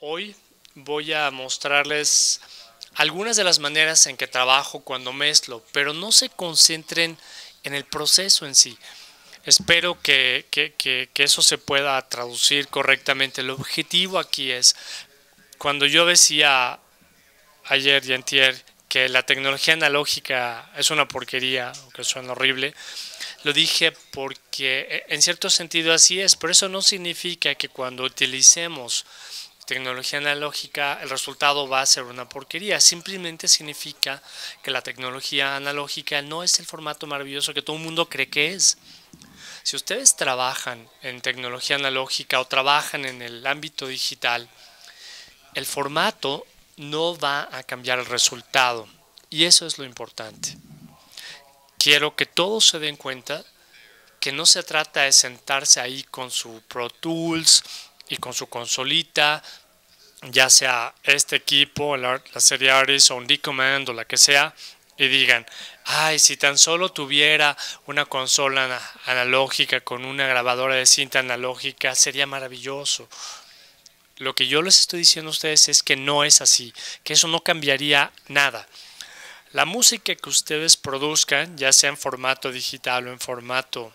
Hoy voy a mostrarles algunas de las maneras en que trabajo cuando mezclo, pero no se concentren en el proceso en sí. Espero que eso se pueda traducir correctamente. El objetivo aquí es, cuando yo decía ayer y antier que la tecnología analógica es una porquería o que suena horrible, lo dije porque en cierto sentido así es, pero eso no significa que cuando utilicemos tecnología analógica el resultado va a ser una porquería. Simplemente significa que la tecnología analógica no es el formato maravilloso que todo el mundo cree que es. Si ustedes trabajan en tecnología analógica o trabajan en el ámbito digital, el formato no va a cambiar el resultado. Y eso es lo importante. Quiero que todos se den cuenta que no se trata de sentarse ahí con su Pro Tools y con su consolita, ya sea este equipo, la serie Aris o un D-Command o la que sea, y digan, ay, si tan solo tuviera una consola analógica con una grabadora de cinta analógica, sería maravilloso. Lo que yo les estoy diciendo a ustedes es que no es así, que eso no cambiaría nada. La música que ustedes produzcan, ya sea en formato digital o en formato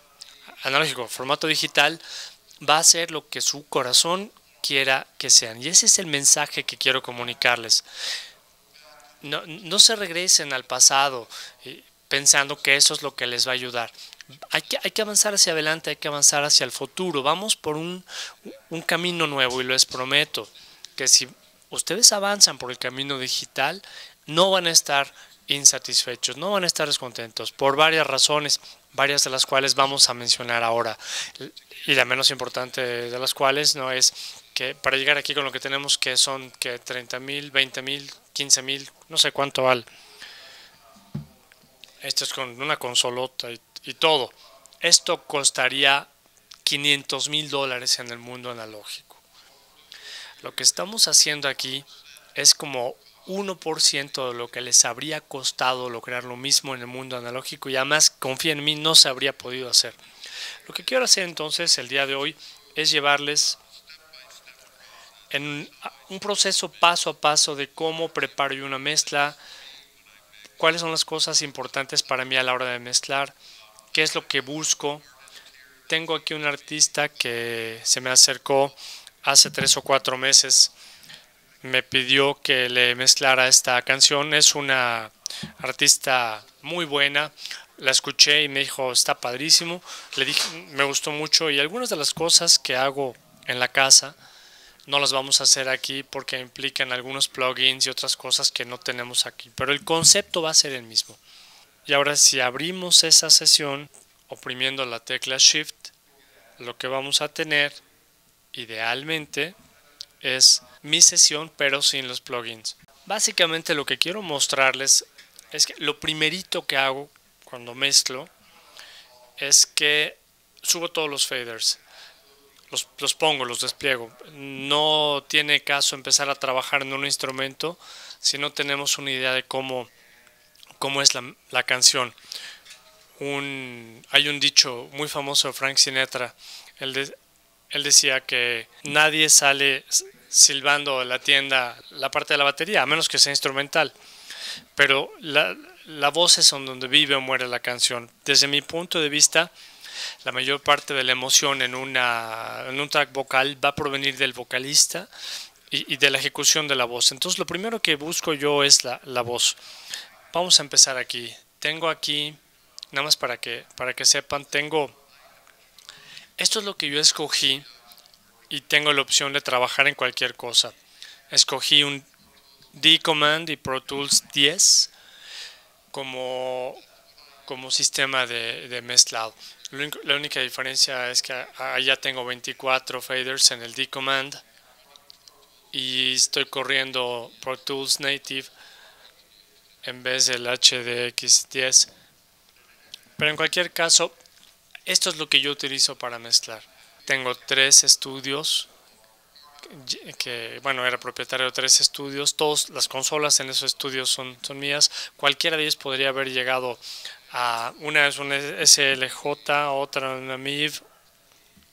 analógico, formato digital, va a ser lo que su corazón quiera que sean. Y ese es el mensaje que quiero comunicarles. No se regresen al pasado pensando que eso es lo que les va a ayudar. Hay que avanzar hacia adelante, hay que avanzar hacia el futuro. Vamos por un camino nuevo y les prometo que si ustedes avanzan por el camino digital, no van a estar insatisfechos, no van a estar descontentos por varias razones, varias de las cuales vamos a mencionar ahora. Y la menos importante de las cuales no es que para llegar aquí con lo que tenemos, que son que 30,000, 20,000, 15,000, no sé cuánto vale. Esto es con una consolota y todo. Esto costaría $500,000 en el mundo analógico. Lo que estamos haciendo aquí es como 1% de lo que les habría costado lograr lo mismo en el mundo analógico, y además, confíen en mí, no se habría podido hacer. Lo que quiero hacer entonces el día de hoy es llevarles en un proceso paso a paso de cómo preparo yo una mezcla, cuáles son las cosas importantes para mí a la hora de mezclar, qué es lo que busco. Tengo aquí un artista que se me acercó hace 3 o 4 meses, me pidió que le mezclara esta canción. Es una artista muy buena, la escuché y me dijo está padrísimo. Le dije me gustó mucho, y algunas de las cosas que hago en la casa no las vamos a hacer aquí porque implican algunos plugins y otras cosas que no tenemos aquí, pero el concepto va a ser el mismo. Y ahora, si abrimos esa sesión oprimiendo la tecla Shift, lo que vamos a tener idealmente es mi sesión pero sin los plugins. Básicamente lo que quiero mostrarles es que lo primerito que hago cuando mezclo es que subo todos los faders. Los pongo, los despliego. No tiene caso empezar a trabajar en un instrumento si no tenemos una idea de cómo es la canción. Hay un dicho muy famoso de Frank Sinatra. Él decía que nadie sale silbando de la tienda la parte de la batería, a menos que sea instrumental. Pero la voz es donde vive o muere la canción. Desde mi punto de vista, la mayor parte de la emoción en un track vocal va a provenir del vocalista y de la ejecución de la voz. Entonces lo primero que busco yo es la voz. Vamos a empezar aquí. Tengo aquí, nada más para que sepan, esto es lo que yo escogí, y tengo la opción de trabajar en cualquier cosa. Escogí un D-Command y Pro Tools 10 como, como sistema de mezclado. La única diferencia es que allá tengo 24 faders en el D-Command y estoy corriendo Pro Tools Native en vez del HDX10. Pero en cualquier caso, esto es lo que yo utilizo para mezclar. Tengo 3 estudios, que bueno, era propietario de 3 estudios. Todas las consolas en esos estudios son mías. Cualquiera de ellos podría haber llegado a... Una es una SLJ, otra una MIV,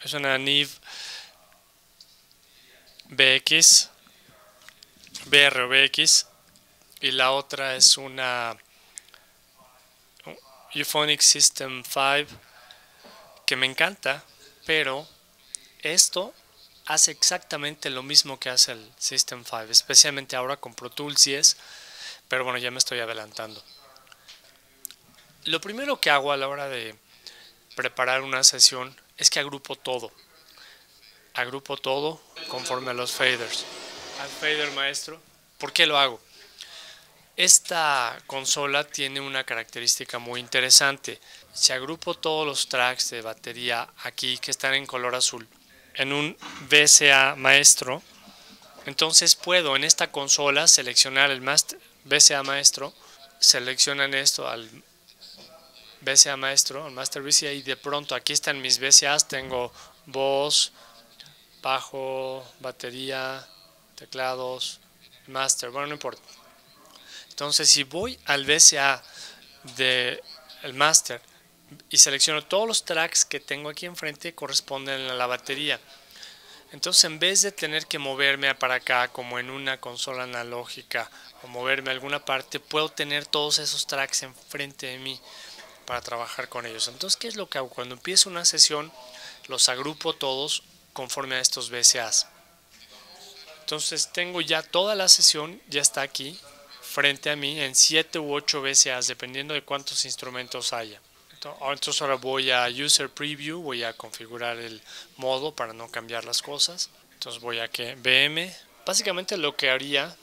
es una NIV BX, BR o BX, y la otra es una Euphonic System 5 que me encanta, pero esto hace exactamente lo mismo que hace el System 5, especialmente ahora con Pro Tools 10, pero bueno, ya me estoy adelantando. Lo primero que hago a la hora de preparar una sesión es que agrupo todo conforme a los faders, al fader maestro. ¿Por qué lo hago? Esta consola tiene una característica muy interesante. Si agrupo todos los tracks de batería aquí que están en color azul en un VCA maestro, entonces puedo en esta consola seleccionar el VCA maestro, seleccionan esto al VCA maestro, al Master VCA, y de pronto aquí están mis VCAs, tengo voz, bajo, batería, teclados, master, bueno, no importa. Entonces si voy al VCA del master y selecciono todos los tracks que tengo aquí enfrente, corresponden a la batería. Entonces en vez de tener que moverme para acá como en una consola analógica o moverme a alguna parte, puedo tener todos esos tracks enfrente de mí para trabajar con ellos. Entonces, ¿qué es lo que hago? Cuando empiezo una sesión, los agrupo todos conforme a estos VCAs. Entonces tengo ya toda la sesión, ya está aquí frente a mí en 7 u 8 VCAs, dependiendo de cuántos instrumentos haya. Entonces ahora voy a User Preview, voy a configurar el modo para no cambiar las cosas. Entonces voy a que BM, básicamente lo que haría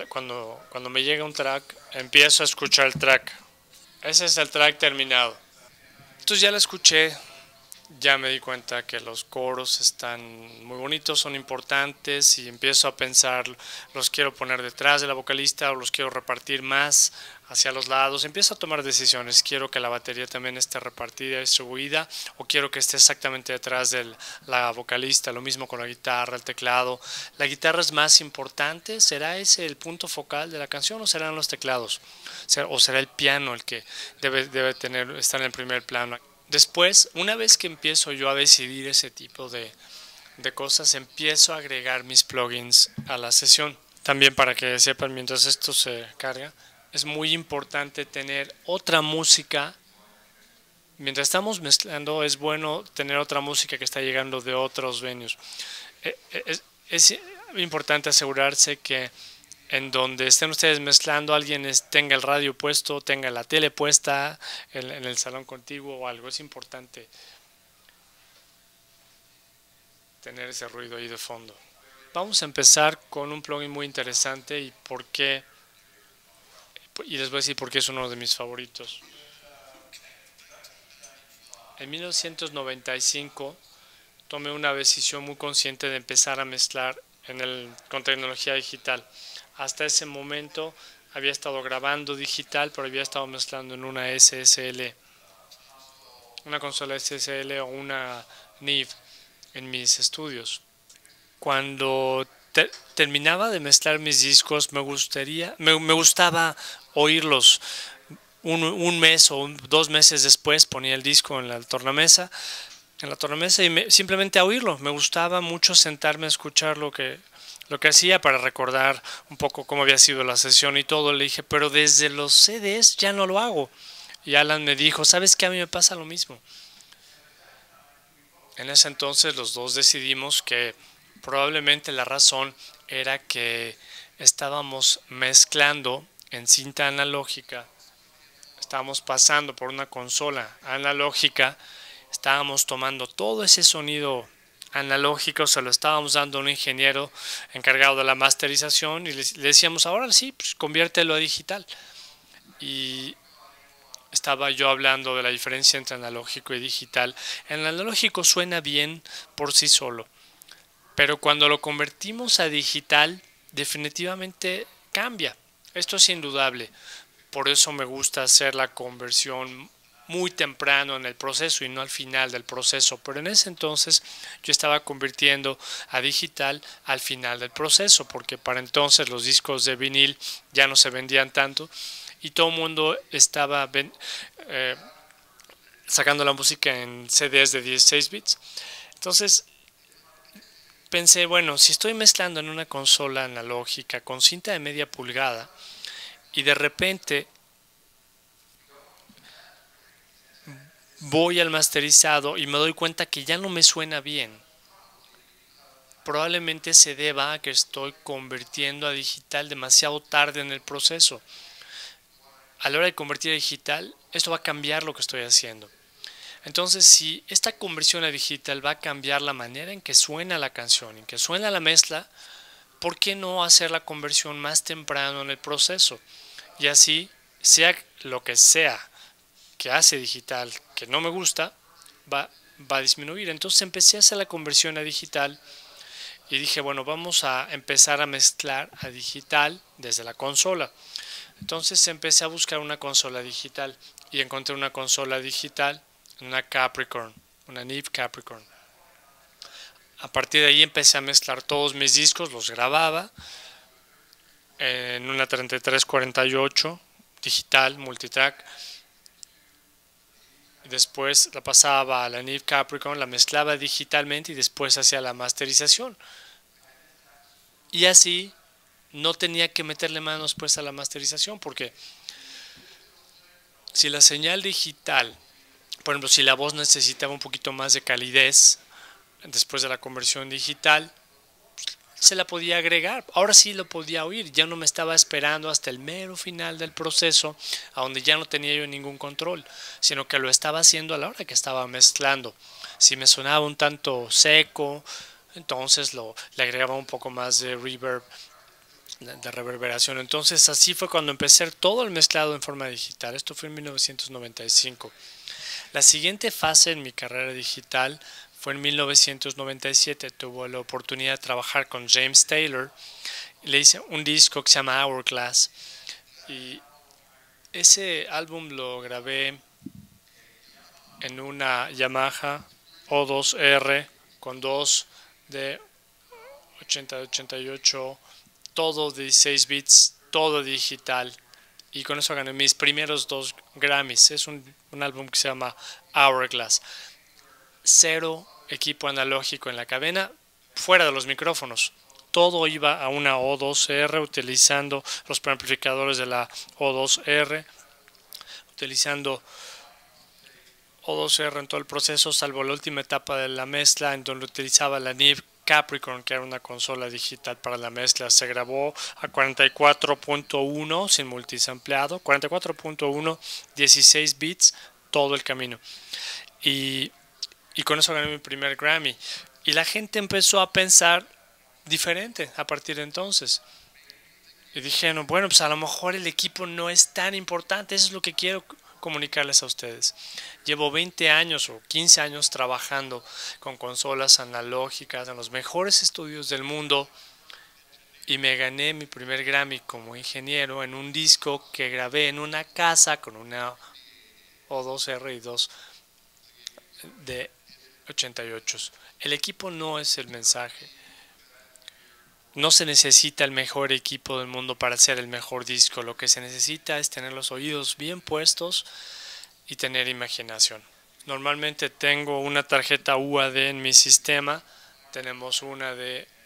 cuando me llega un track, empiezo a escuchar el track. Ese es el track terminado. Entonces ya lo escuché, ya me di cuenta que los coros están muy bonitos, son importantes, y empiezo a pensar, los quiero poner detrás de la vocalista o los quiero repartir más hacia los lados. Empiezo a tomar decisiones, quiero que la batería también esté repartida, distribuida, o quiero que esté exactamente detrás de la vocalista. Lo mismo con la guitarra, el teclado. ¿La guitarra es más importante? ¿Será ese el punto focal de la canción o serán los teclados? ¿O será el piano el que debe estar en el primer plano? Después, una vez que empiezo yo a decidir ese tipo de cosas, empiezo a agregar mis plugins a la sesión. También, para que sepan, mientras esto se carga, es muy importante tener otra música. Mientras estamos mezclando, es bueno tener otra música que está llegando de otros venues. Es importante asegurarse que en donde estén ustedes mezclando, alguien tenga el radio puesto, tenga la tele puesta en el salón contiguo o algo. Es importante tener ese ruido ahí de fondo. Vamos a empezar con un plugin muy interesante y les voy a decir por qué es uno de mis favoritos. En 1995 tomé una decisión muy consciente de empezar a mezclar con tecnología digital. Hasta ese momento había estado grabando digital, pero había estado mezclando en una SSL, una consola SSL o una NIV en mis estudios. Cuando terminaba de mezclar mis discos, me gustaba oírlos. Un mes o 2 meses después ponía el disco en la tornamesa y simplemente a oírlo. Me gustaba mucho sentarme a escuchar lo que hacía, para recordar un poco cómo había sido la sesión y todo. Le dije, pero desde los CDs ya no lo hago. Y Alan me dijo, ¿sabes qué? A mí me pasa lo mismo. En ese entonces los dos decidimos que probablemente la razón era que estábamos mezclando en cinta analógica, estábamos pasando por una consola analógica, estábamos tomando todo ese sonido analógico, se lo estábamos dando a un ingeniero encargado de la masterización y le decíamos, ahora sí, pues conviértelo a digital. Y estaba yo hablando de la diferencia entre analógico y digital. El analógico suena bien por sí solo, pero cuando lo convertimos a digital, definitivamente cambia. Esto es indudable. Por eso me gusta hacer la conversión muy temprano en el proceso y no al final del proceso. Pero en ese entonces yo estaba convirtiendo a digital al final del proceso, porque para entonces los discos de vinil ya no se vendían tanto y todo el mundo estaba sacando la música en CDs de 16 bits. Entonces pensé, bueno, si estoy mezclando en una consola analógica con cinta de media pulgada y de repente voy al masterizado y me doy cuenta que ya no me suena bien, probablemente se deba a que estoy convirtiendo a digital demasiado tarde en el proceso. A la hora de convertir a digital, esto va a cambiar lo que estoy haciendo. Entonces, si esta conversión a digital va a cambiar la manera en que suena la canción, en que suena la mezcla, ¿por qué no hacer la conversión más temprano en el proceso? Y así, sea lo que sea que hace digital que no me gusta, va a disminuir. Entonces empecé a hacer la conversión a digital y dije, bueno, vamos a empezar a mezclar a digital desde la consola. Entonces empecé a buscar una consola digital y encontré una consola digital, una Capricorn, una Neve Capricorn. A partir de ahí empecé a mezclar todos mis discos, los grababa en una 3348 digital, multitrack. Después la pasaba a la Neve Capricorn, la mezclaba digitalmente y después hacía la masterización. Y así no tenía que meterle manos pues a la masterización, porque si la señal digital, por ejemplo, si la voz necesitaba un poquito más de calidez después de la conversión digital, se la podía agregar. Ahora sí lo podía oír, ya no me estaba esperando hasta el mero final del proceso, a donde ya no tenía yo ningún control, sino que lo estaba haciendo a la hora que estaba mezclando. Si me sonaba un tanto seco, entonces le agregaba un poco más de reverb, de reverberación. Entonces así fue cuando empecé a hacer todo el mezclado en forma digital. Esto fue en 1995. La siguiente fase en mi carrera digital fue en 1997. Tuve la oportunidad de trabajar con James Taylor. Le hice un disco que se llama Hourglass. Y ese álbum lo grabé en una Yamaha O2R con 2 de 80-88, todo de 16 bits, todo digital. Y con eso gané mis primeros 2 Grammys. Es un álbum que se llama Hourglass. Cero equipo analógico en la cadena, fuera de los micrófonos. Todo iba a una O2R utilizando los preamplificadores de la O2R, utilizando O2R en todo el proceso, salvo la última etapa de la mezcla, en donde utilizaba la Neve Capricorn, que era una consola digital para la mezcla. Se grabó a 44.1 sin multisampleado, 44.1, 16 bits, todo el camino. Y con eso gané mi primer Grammy. Y la gente empezó a pensar diferente a partir de entonces. Y dijeron, bueno, pues a lo mejor el equipo no es tan importante. Eso es lo que quiero comunicarles a ustedes. Llevo 20 años o 15 años trabajando con consolas analógicas en los mejores estudios del mundo y me gané mi primer Grammy como ingeniero en un disco que grabé en una casa con una O2R y 2 de 88. El equipo no es el mensaje. No se necesita el mejor equipo del mundo para hacer el mejor disco. Lo que se necesita es tener los oídos bien puestos y tener imaginación. Normalmente tengo una tarjeta UAD en mi sistema. Tenemos una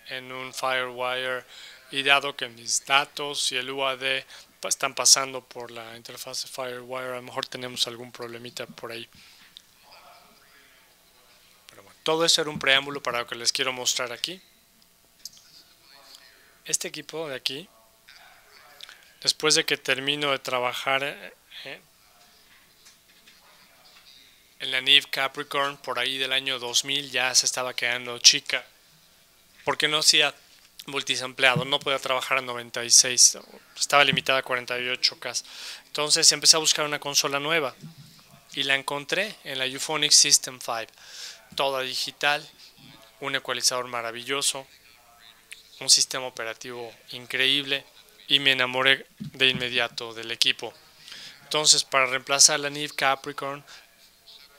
en un FireWire, y dado que mis datos y el UAD están pasando por la interfaz de FireWire, a lo mejor tenemos algún problemita por ahí. Pero bueno, todo eso era un preámbulo para lo que les quiero mostrar aquí. Este equipo de aquí, después de que termino de trabajar en la Neve Capricorn, por ahí del año 2000, ya se estaba quedando chica, porque no hacía multisampleado, no podía trabajar a 96, estaba limitada a 48K. Entonces empecé a buscar una consola nueva y la encontré en la Euphonics System 5, toda digital, un ecualizador maravilloso, un sistema operativo increíble, y me enamoré de inmediato del equipo. Entonces, para reemplazar la Neve Capricorn,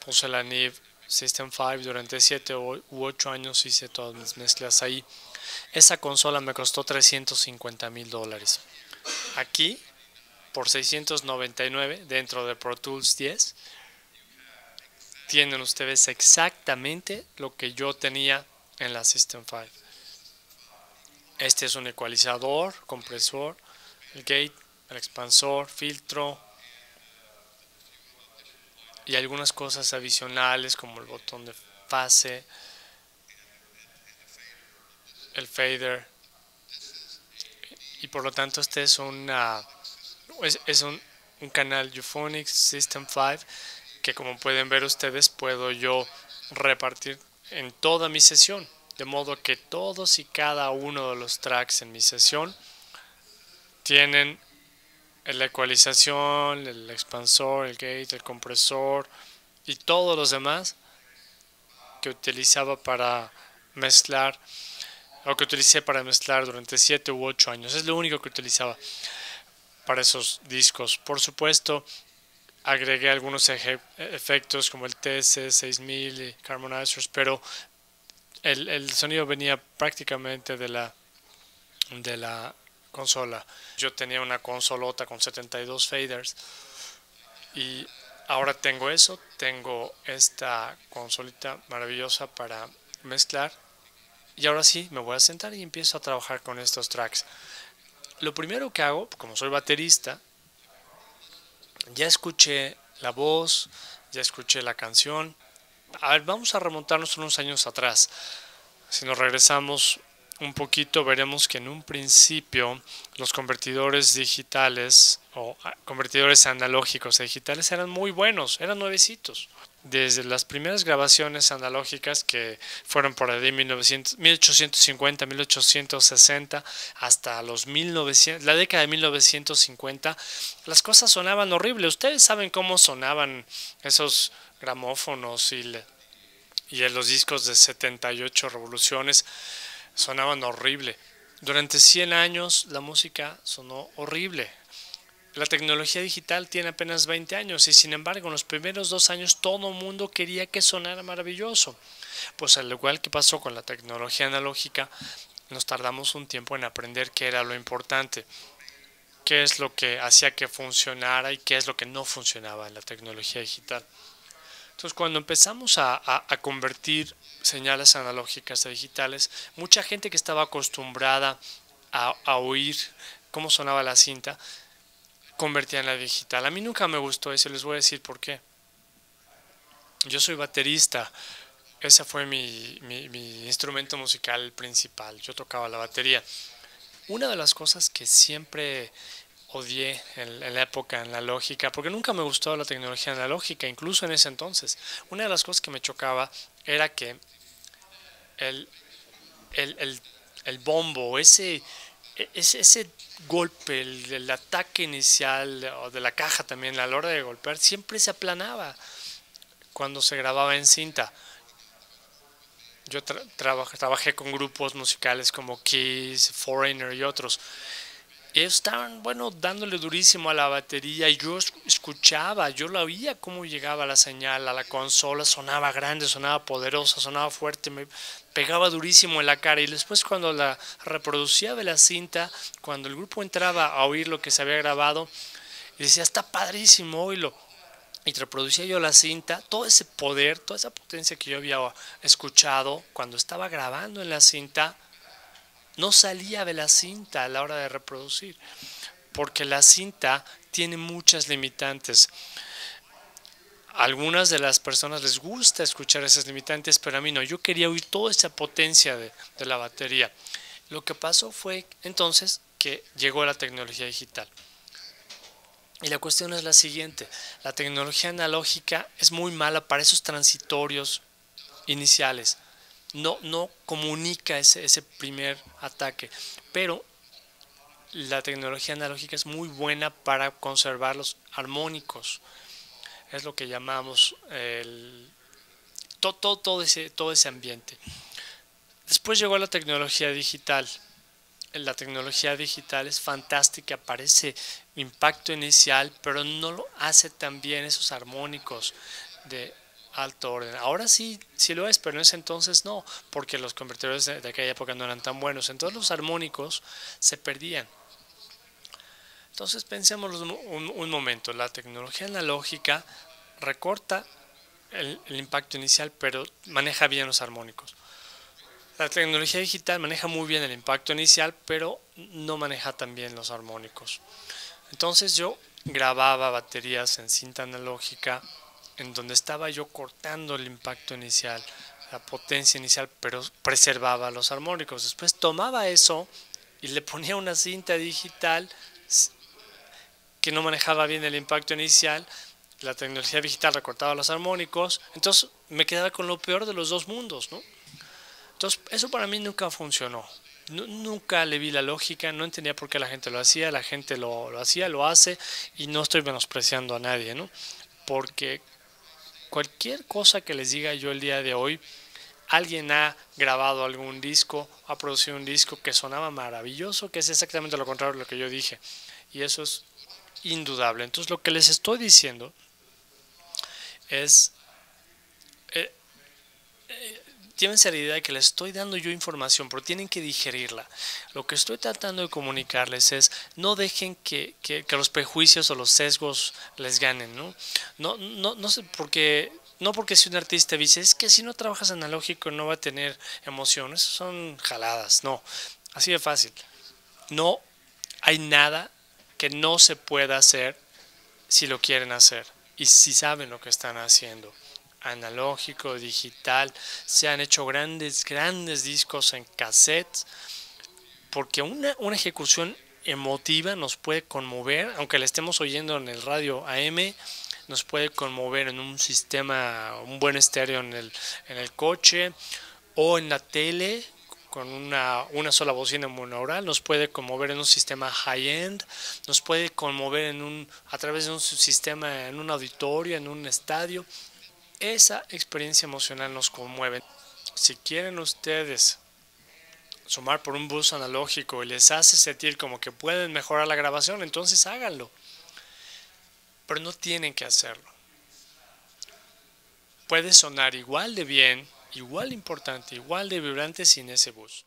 puse la Neve System 5. Durante 7 u 8 años hice todas mis mezclas ahí. Esa consola me costó $350,000. Aquí, por 699 dentro de Pro Tools 10, tienen ustedes exactamente lo que yo tenía en la System 5. Este es un ecualizador, compresor, el gate, el expansor, filtro y algunas cosas adicionales como el botón de fase, el fader, y por lo tanto este es es un canal Euphonics System 5 que, como pueden ver ustedes, puedo yo repartir en toda mi sesión, de modo que todos y cada uno de los tracks en mi sesión tienen la ecualización, el expansor, el gate, el compresor y todos los demás que utilizaba para mezclar, o que utilicé para mezclar durante 7 u 8 años. Es lo único que utilizaba para esos discos. Por supuesto, agregué algunos efectos como el TS6000 y Harmonizers, pero el sonido venía prácticamente de la consola. Yo tenía una consolota con 72 faders y ahora tengo eso, tengo esta consolita maravillosa para mezclar, y ahora sí me voy a sentar y empiezo a trabajar con estos tracks. Lo primero que hago, como soy baterista, ya escuché la voz, ya escuché la canción. A ver, vamos a remontarnos unos años atrás. Si nos regresamos un poquito, veremos que en un principio los convertidores digitales o convertidores analógicos a digitales eran muy buenos, eran nuevecitos. Desde las primeras grabaciones analógicas, que fueron por ahí 1850, 1860 hasta los 1900, la década de 1950, las cosas sonaban horrible. Ustedes saben cómo sonaban esos gramófonos y los discos de 78 revoluciones sonaban horrible. Durante 100 años la música sonó horrible. La tecnología digital tiene apenas 20 años y, sin embargo, en los primeros 2 años todo el mundo quería que sonara maravilloso. Pues al igual que pasó con la tecnología analógica, nos tardamos un tiempo en aprender qué era lo importante, qué es lo que hacía que funcionara y qué es lo que no funcionaba en la tecnología digital. Entonces, cuando empezamos a convertir señales analógicas a digitales, mucha gente que estaba acostumbrada a oír cómo sonaba la cinta, convertía en la digital. A mí nunca me gustó eso, les voy a decir por qué. Yo soy baterista, ese fue mi instrumento musical principal, yo tocaba la batería. Una de las cosas que siempre odié en la época analógica, porque nunca me gustó la tecnología analógica, incluso en ese entonces, una de las cosas que me chocaba era que el, el, el, el bombo, ese golpe, el ataque inicial o de la caja también a la hora de golpear, siempre se aplanaba cuando se grababa en cinta. Yo trabajé con grupos musicales como Kiss, Foreigner y otros. Ellos estaban, bueno, dándole durísimo a la batería y yo escuchaba, yo la oía cómo llegaba la señal a la consola, sonaba grande, sonaba poderosa, sonaba fuerte, me pegaba durísimo en la cara, y después cuando la reproducía de la cinta, cuando el grupo entraba a oír lo que se había grabado y decía, está padrísimo, oílo, y reproducía yo la cinta, todo ese poder, toda esa potencia que yo había escuchado cuando estaba grabando en la cinta, no salía de la cinta a la hora de reproducir, porque la cinta tiene muchas limitantes. A algunas de las personas les gusta escuchar esas limitantes, pero a mí no. Yo quería oír toda esa potencia de la batería. Lo que pasó fue entonces que llegó la tecnología digital. Y la cuestión es la siguiente: la tecnología analógica es muy mala para esos transitorios iniciales. No comunica ese primer ataque, pero la tecnología analógica es muy buena para conservar los armónicos. Es lo que llamamos todo ese ambiente. Después llegó la tecnología digital. La tecnología digital es fantástica, parece impacto inicial, pero no lo hace tan bien esos armónicos de alto orden. Ahora sí lo es, pero en ese entonces no, porque los convertidores de aquella época no eran tan buenos. Entonces los armónicos se perdían. Entonces pensemos un momento: la tecnología analógica recorta el impacto inicial, pero maneja bien los armónicos. La tecnología digital maneja muy bien el impacto inicial, pero no maneja tan bien los armónicos. Entonces yo grababa baterías en cinta analógica en donde estaba yo cortando el impacto inicial, la potencia inicial, pero preservaba los armónicos. Después tomaba eso y le ponía una cinta digital que no manejaba bien el impacto inicial. La tecnología digital recortaba los armónicos, entonces me quedaba con lo peor de los dos mundos, ¿no? Entonces eso para mí nunca funcionó. Nunca le vi la lógica, no entendía por qué la gente lo hacía, la gente lo hacía, lo hace, y no estoy menospreciando a nadie, ¿no? Porque cualquier cosa que les diga yo el día de hoy, alguien ha grabado algún disco, ha producido un disco que sonaba maravilloso, que es exactamente lo contrario de lo que yo dije. Y eso es indudable. Entonces lo que les estoy diciendo es, eh, llévense la idea de que les estoy dando yo información, pero tienen que digerirla. Lo que estoy tratando de comunicarles es, no dejen que los prejuicios o los sesgos les ganen, ¿no? No sé, no porque si un artista dice, es que si no trabajas analógico no va a tener emociones, son jaladas, no, así de fácil. No hay nada que no se pueda hacer si lo quieren hacer y si saben lo que están haciendo. Analógico, digital, se han hecho grandes discos en cassettes, porque una ejecución emotiva nos puede conmover, aunque la estemos oyendo en el radio AM, nos puede conmover en un sistema, un buen estéreo en el coche o en la tele con una sola bocina monaural, nos puede conmover en un sistema high-end, nos puede conmover a través de un sistema en un auditorio, en un estadio. Esa experiencia emocional nos conmueve. Si quieren ustedes sumar por un bus analógico y les hace sentir como que pueden mejorar la grabación, entonces háganlo. Pero no tienen que hacerlo. Puede sonar igual de bien, igual de importante, igual de vibrante sin ese bus.